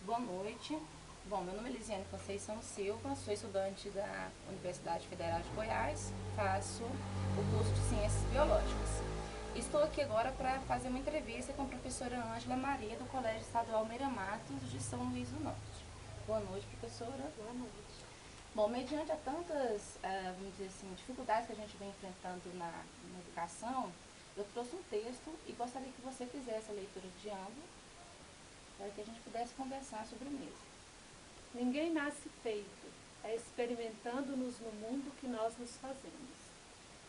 Boa noite. Bom, meu nome é Lisiane Conceição Silva, sou estudante da Universidade Federal de Goiás, faço o curso de Ciências Biológicas. Estou aqui agora para fazer uma entrevista com a professora Ângela Maria, do Colégio Estadual Meira Matos, de São Luís do Norte. Boa noite, professora. Boa noite. Bom, mediante a tantas, vamos dizer assim, dificuldades que a gente vem enfrentando na educação, eu trouxe um texto e gostaria que você fizesse a leitura de ambos, para que a gente pudesse conversar sobre o mesmo. Ninguém nasce feito, é experimentando-nos no mundo que nós nos fazemos.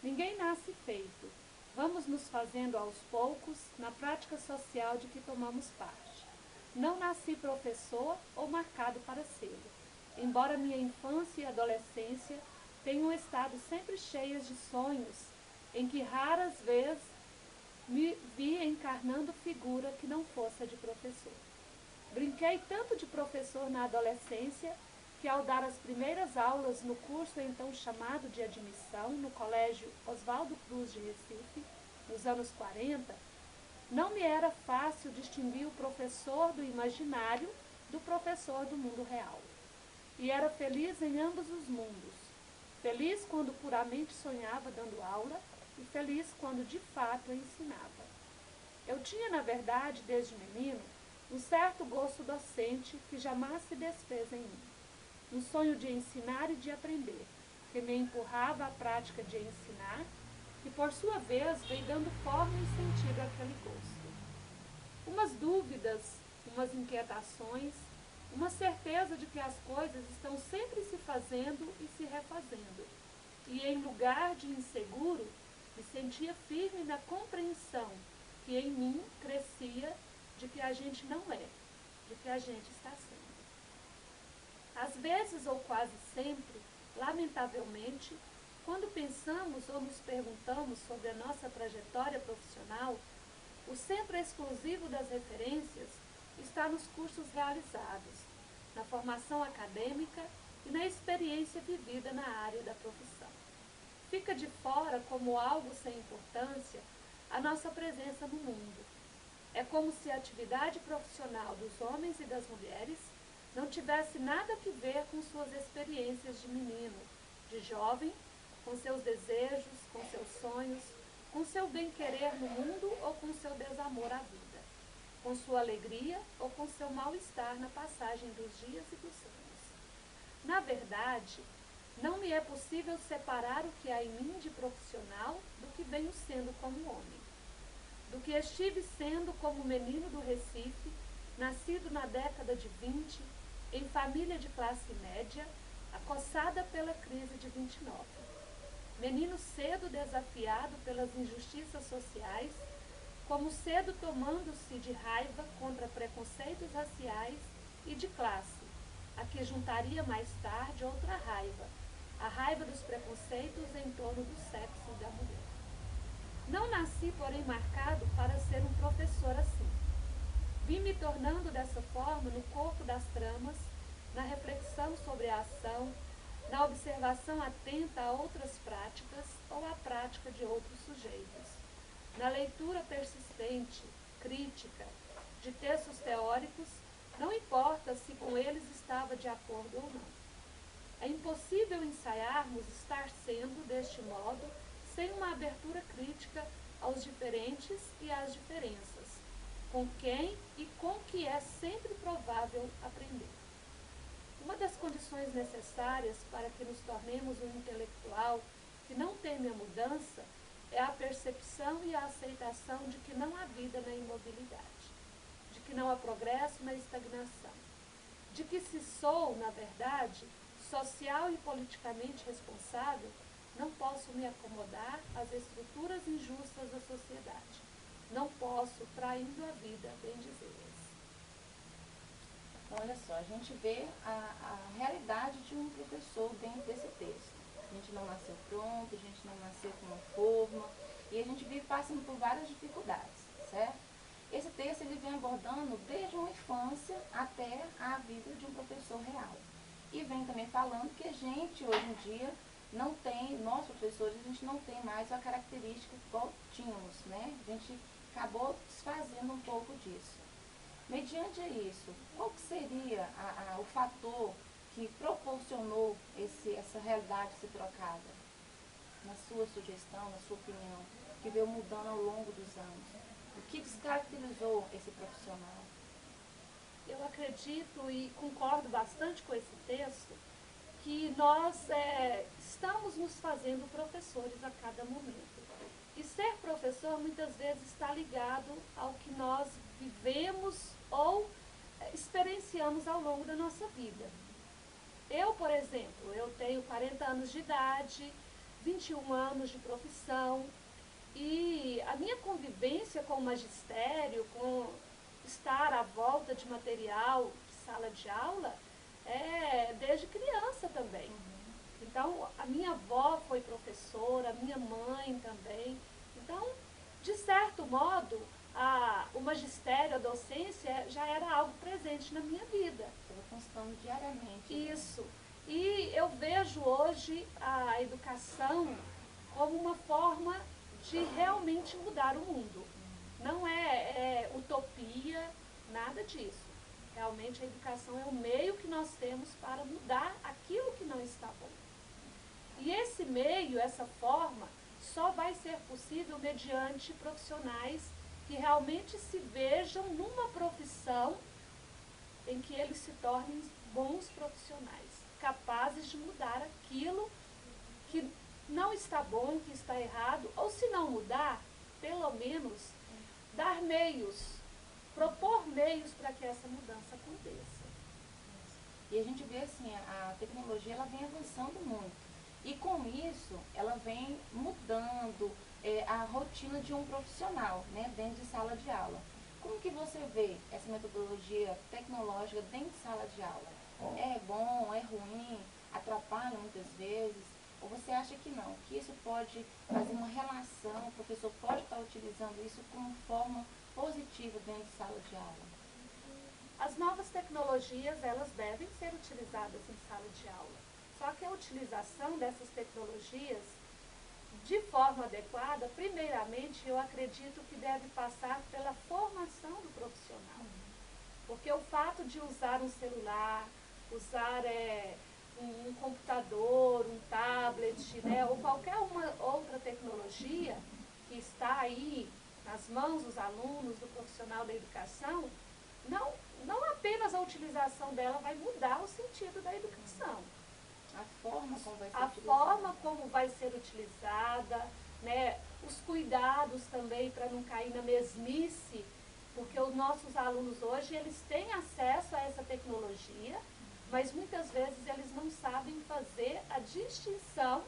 Ninguém nasce feito, vamos nos fazendo aos poucos na prática social de que tomamos parte. Não nasci professor ou marcado para ser, embora minha infância e adolescência tenham estado sempre cheias de sonhos, em que raras vezes me vi encarnando figura que não fosse a de professor. Brinquei tanto de professor na adolescência que, ao dar as primeiras aulas no curso então chamado de admissão no Colégio Oswaldo Cruz de Recife, nos anos 40, não me era fácil distinguir o professor do imaginário do professor do mundo real. E era feliz em ambos os mundos. Feliz quando puramente sonhava dando aula e feliz quando de fato ensinava. Eu tinha, na verdade, desde menino, um certo gosto docente que jamais se desfez em mim. Um sonho de ensinar e de aprender, que me empurrava à prática de ensinar e, por sua vez, veio dando forma e sentido àquele gosto. Umas dúvidas, umas inquietações, uma certeza de que as coisas estão sempre se fazendo e se refazendo. E, em lugar de inseguro, me sentia firme na compreensão que em mim crescia de que a gente não é, de que a gente está sendo. Às vezes, ou quase sempre, lamentavelmente, quando pensamos ou nos perguntamos sobre a nossa trajetória profissional, o centro exclusivo das referências está nos cursos realizados, na formação acadêmica e na experiência vivida na área da profissão. Fica de fora, como algo sem importância, a nossa presença no mundo. É como se a atividade profissional dos homens e das mulheres não tivesse nada a ver com suas experiências de menino, de jovem, com seus desejos, com seus sonhos, com seu bem-querer no mundo ou com seu desamor à vida, com sua alegria ou com seu mal-estar na passagem dos dias e dos anos. Na verdade, não me é possível separar o que há em mim de profissional do que venho sendo como homem. Do que estive sendo como menino do Recife, nascido na década de 20, em família de classe média, acossada pela crise de 29. Menino cedo desafiado pelas injustiças sociais, como cedo tomando-se de raiva contra preconceitos raciais e de classe, a que juntaria mais tarde outra raiva, a raiva dos preconceitos em torno do sexo e da mulher. Não nasci, porém, marcado para ser um professor assim. Vim me tornando dessa forma no corpo das tramas, na reflexão sobre a ação, na observação atenta a outras práticas ou à prática de outros sujeitos, na leitura persistente, crítica, de textos teóricos, não importa se com eles estava de acordo ou não. É impossível ensaiarmos estar sendo, deste modo, sem uma abertura crítica aos diferentes e às diferenças, com quem e com que é sempre provável aprender. Uma das condições necessárias para que nos tornemos um intelectual que não teme a mudança é a percepção e a aceitação de que não há vida na imobilidade, de que não há progresso na estagnação, de que se sou, na verdade, social e politicamente responsável, não posso me acomodar às estruturas injustas da sociedade. Não posso, traindo a vida, bem dizer-lhes. Então, olha só, a gente vê a realidade de um professor dentro desse texto. A gente não nasceu pronto, a gente não nasceu com uma forma, e a gente vive passando por várias dificuldades, certo? Esse texto ele vem abordando desde uma infância até a vida de um professor real. E vem também falando que a gente, hoje em dia, não tem, nós professores, a gente não tem mais a característica igual tínhamos, né? A gente acabou desfazendo um pouco disso. Mediante isso, qual que seria o fator que proporcionou essa realidade ser trocada? Na sua sugestão, na sua opinião, que veio mudando ao longo dos anos? O que descaracterizou esse profissional? Eu acredito e concordo bastante com esse texto, que nós estamos nos fazendo professores a cada momento. E ser professor muitas vezes está ligado ao que nós vivemos ou experienciamos ao longo da nossa vida. Eu, por exemplo, eu tenho 40 anos de idade, 21 anos de profissão, e a minha convivência com o magistério, com estar à volta de material, de sala de aula, é desde criança também. Então, a minha avó foi professora, a minha mãe também. Então, de certo modo, o magistério, a docência, já era algo presente na minha vida. Estava constando diariamente. Isso. E eu vejo hoje a educação como uma forma de realmente mudar o mundo. Não é utopia, nada disso. Realmente a educação é o meio que nós temos para mudar aquilo que não está bom. E esse meio, essa forma, só vai ser possível mediante profissionais que realmente se vejam numa profissão em que eles se tornem bons profissionais, capazes de mudar aquilo que não está bom, que está errado, ou se não mudar, pelo menos dar meios, propor meios para que essa mudança aconteça. E a gente vê assim, a tecnologia ela vem avançando muito. E com isso, ela vem mudando a rotina de um profissional, né, dentro de sala de aula. Como que você vê essa metodologia tecnológica dentro de sala de aula? É bom, é ruim, atrapalha muitas vezes? Ou você acha que não, que isso pode fazer uma relação, o professor pode estar utilizando isso como forma positiva dentro de sala de aula? As novas tecnologias, elas devem ser utilizadas em sala de aula. Só que a utilização dessas tecnologias de forma adequada, primeiramente, eu acredito que deve passar pela formação do profissional. Porque o fato de usar um celular, usar um computador, um tablet, né, ou qualquer uma outra tecnologia que está aí nas mãos dos alunos, do profissional da educação, não apenas a utilização dela vai mudar o sentido da educação. A forma como vai ser A utilizada. forma como vai ser utilizada, né, os cuidados também para não cair na mesmice, porque os nossos alunos hoje, eles têm acesso a essa tecnologia, mas muitas vezes eles não sabem fazer a distinção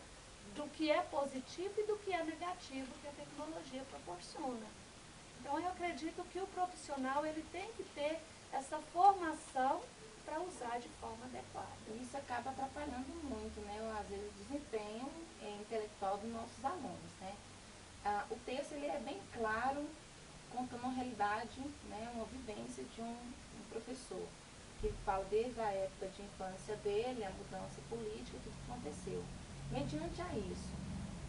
do que é positivo e do que é negativo que a tecnologia proporciona. Então, eu acredito que o profissional ele tem que ter essa formação para usar de forma adequada. E isso acaba atrapalhando muito, né, às vezes, o desempenho intelectual dos nossos alunos, né? O texto ele é bem claro, contando uma realidade, né, uma vivência de um professor, que fala desde a época de infância dele, a mudança política, tudo que aconteceu. Mediante a isso,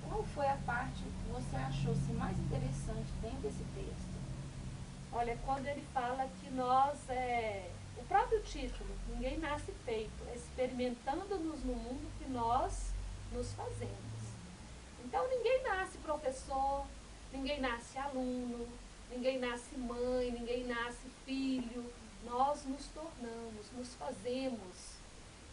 qual foi a parte que você achou assim, mais interessante dentro desse texto? Olha, quando ele fala que nós, o próprio título, ninguém nasce feito, é experimentando-nos no mundo que nós nos fazemos. Então, ninguém nasce professor, ninguém nasce aluno, ninguém nasce mãe, ninguém nasce filho. Nós nos tornamos, nos fazemos.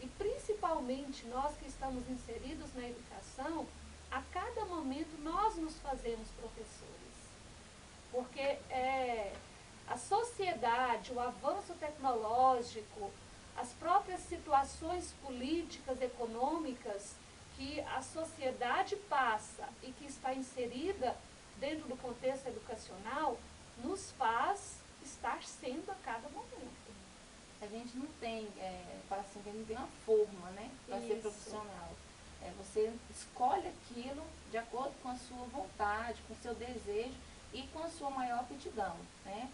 E principalmente nós que estamos inseridos na educação, a cada momento nós nos fazemos professores. Porque a sociedade, o avanço tecnológico, as próprias situações políticas, econômicas que a sociedade passa e que está inserida dentro do contexto educacional, nos faz estar sendo a cada momento. A gente não tem, fala assim, que a gente tem uma forma, né, para ser Isso. profissional. Você escolhe aquilo de acordo com a sua vontade, com o seu desejo e com a sua maior aptidão, né?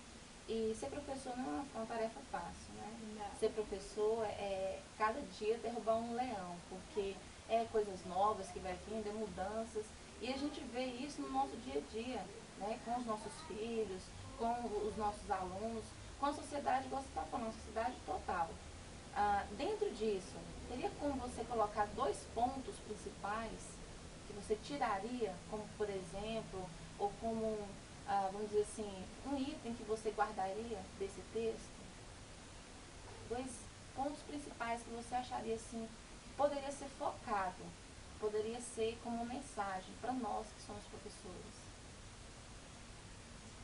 E ser professor não é uma tarefa fácil, né? Não. Ser professor cada dia derrubar um leão, porque é coisas novas que vai vindo, é mudanças, e a gente vê isso no nosso dia a dia, né? Com os nossos filhos, com os nossos alunos, com a sociedade, igual você está falando, a sociedade total. Dentro disso, teria como você colocar 2 pontos principais que você tiraria, como por exemplo, ou como, vamos dizer assim, um item que você guardaria desse texto? 2 pontos principais que você acharia assim, que poderia ser focado, poderia ser como uma mensagem para nós que somos professores.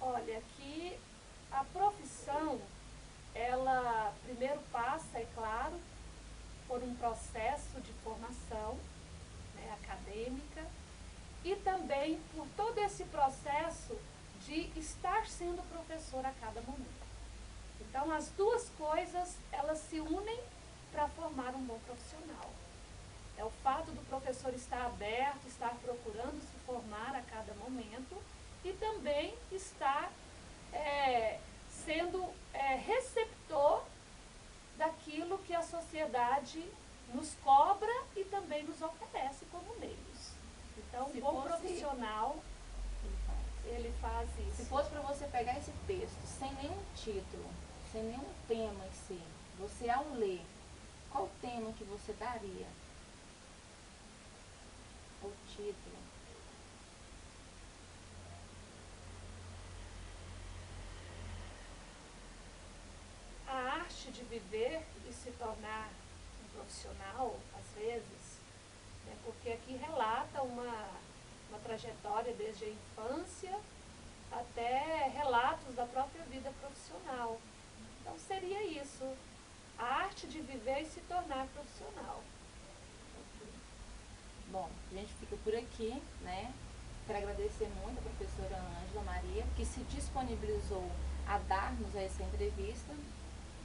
Olha, que a profissão, ela primeiro passa, é claro, por um processo de formação, né, acadêmica, e também por todo esse processo de estar sendo professor a cada momento. Então, as duas coisas, elas se unem para formar um bom profissional. É o fato do professor estar aberto, estar procurando se formar a cada momento e também estar sendo receptor daquilo que a sociedade nos cobra e também nos oferece como meios. Então, um bom profissional, ele faz isso. Se fosse para você pegar esse texto sem nenhum título, sem nenhum tema em si, você ao ler, qual tema que você daria? O título. A arte de viver e se tornar um profissional, às vezes, né, porque aqui relata uma trajetória desde a infância até relatos da própria vida profissional. Então, seria isso, a arte de viver e se tornar profissional. Bom, a gente fica por aqui, né? Quero agradecer muito a professora Ângela Maria, que se disponibilizou a dar-nos essa entrevista.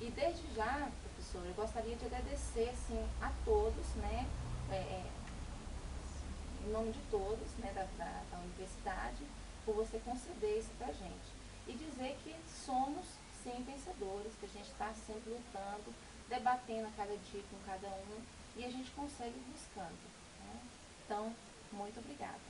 E desde já, professora, eu gostaria de agradecer assim, a todos, né? Em nome de todos, né, da universidade, por você conceder isso pra gente. E dizer que somos, sim, vencedores, que a gente está sempre lutando, debatendo a cada dia com cada um, e a gente consegue buscando. Né? Então, muito obrigada.